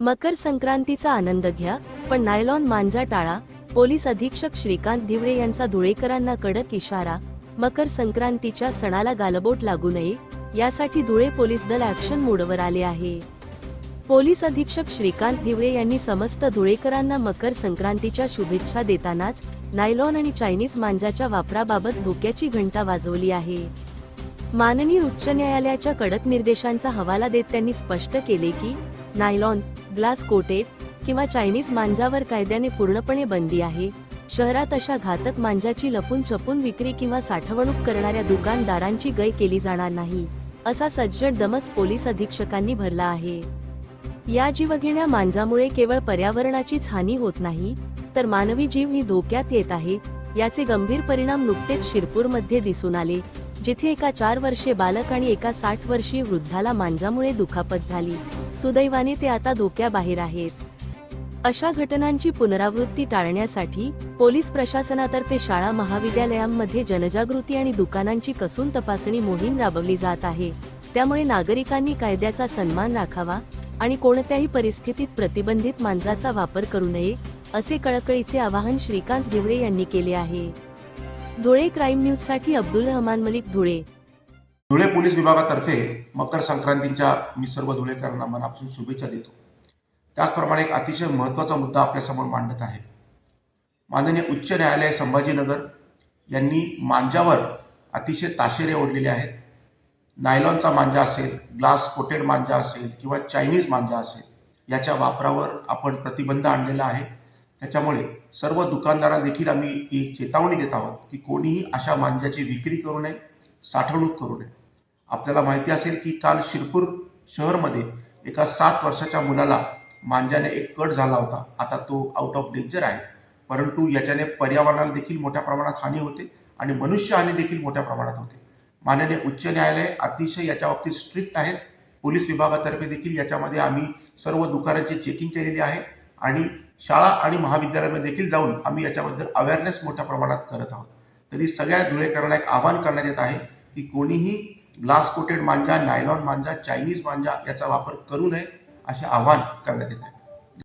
मकर संक्रांतीचा आनंद घ्या, पण नायलॉन मांजा टाळा. पोलीस अधीक्षक श्रीकांत धिवरे यांचा धुळेकरांना कडक इशारा. मकर संक्रांतीच्या सणाला गालबोट लागू नये, यासाठी धुळे पोलीस दल ॲक्शन मोडवर आले आहे. पोलीस अधीक्षक श्रीकांत धिवरे यांनी समस्त धुळेकरांना मकर संक्रांतीच्या शुभेच्छा देतानाच नायलॉन आणि चायनीज मांजाच्या वापराबाबत धोक्याची घंटा वाजवली आहे. माननीय उच्च न्यायालयाच्या कडक निर्देशांचा हवाला देत त्यांनी स्पष्ट केले की नायलॉन, ग्लास कोटेड किंवा चायनीज मांजावर कायद्याने पूर्णपणे बंदी आहे. शहरात अशा घातक मांजाची लपून छपून विक्री किंवा साठवणूक करणाऱ्या दुकानदारांची गय केली जाणार नाही, असा सज्जड दमच पोलीस अधीक्षकांनी भरला आहे. या जीवघेण्या मांजामुळे केवळ पर्यावरणाचीच हानी होत नाही, तर मानवी जीव ही धोक्यात येत आहे. याचे गंभीर परिणाम नुकतेच शिरपूरमध्ये दिसून आले, जिथे एका 4 वर्षीय बालक आणि एका 60 वर्षीय वृद्धाला मांजामुळे दुखापत झाली. सुदैवाने ते आता धोक्याबाहेर आहेत. अशा घटनांची पुनरावृत्ती टाळण्यासाठी पोलीस प्रशासनातर्फे शाळा महाविद्यालयांमध्ये जनजागृती आणि दुकानांची कसून तपासणी मोहीम राबवली जात आहे. त्यामुळे नागरिकांनी कायद्याचा सन्मान राखावा आणि कोणत्याही परिस्थितीत प्रतिबंधित मांजाचा वापर करू नये, असे कळकळीचे आवाहन श्रीकांत धिवरे यांनी केले आहे. धुळे क्राईम न्यूजसाठी अब्दुल रहमान मलिक, धुळे. धुळे पोलीस विभागातर्फे मकर संक्रांतीच्या मी सर्व धुळेकरांना मनापासून शुभेच्छा देतो. त्याचप्रमाणे एक अतिशय महत्त्वाचा मुद्दा आपल्यासमोर मांडत आहे. माननीय उच्च न्यायालय संभाजीनगर यांनी मांजावर अतिशय ताशेरे ओढलेले आहेत. नायलॉनचा मांजा असेल, ग्लास कोटेड मांजा असेल किंवा चायनीज मांजा असेल, याच्या वापरावर आपण प्रतिबंध आणलेला आहे. त्याच्यामुळे सर्व दुकानदारांना देखील आम्ही एक चेतावणी देत आहोत की कोणीही अशा मांजाची विक्री करू नये, साठवणूक करू नये. आपल्याला माहिती असेल की काल शिरपूर शहरमध्ये एका 7 वर्षाच्या मुलाला मांजाने एक कट झाला होता. आता तो आउट ऑफ डेंजर आहे, परंतु याच्याने पर्यावरणाला देखील मोठ्या प्रमाणात हानी होते आणि मनुष्य हानी देखील मोठ्या प्रमाणात होते. माननीय उच्च न्यायालय अतिशय याच्या बाबतीत स्ट्रिक्ट आहेत. पोलीस विभागातर्फे देखील याच्यामध्ये आम्ही सर्व दुकानांची चेकिंग केलेली आहे आणि शाळा आणि महाविद्यालयामध्ये देखील जाऊन आम्ही याच्याबद्दल अवेअरनेस मोठ्या प्रमाणात करत आहोत. तरी सगळ्या धुळेकरांना एक आवाहन करण्यात येत आहे की कोणीही ग्लास कोटेड मांजा, नायलॉन मांजा, चायनीज मांजा याचा वापर करू नये, असे आवाहन करण्यात येत आहे.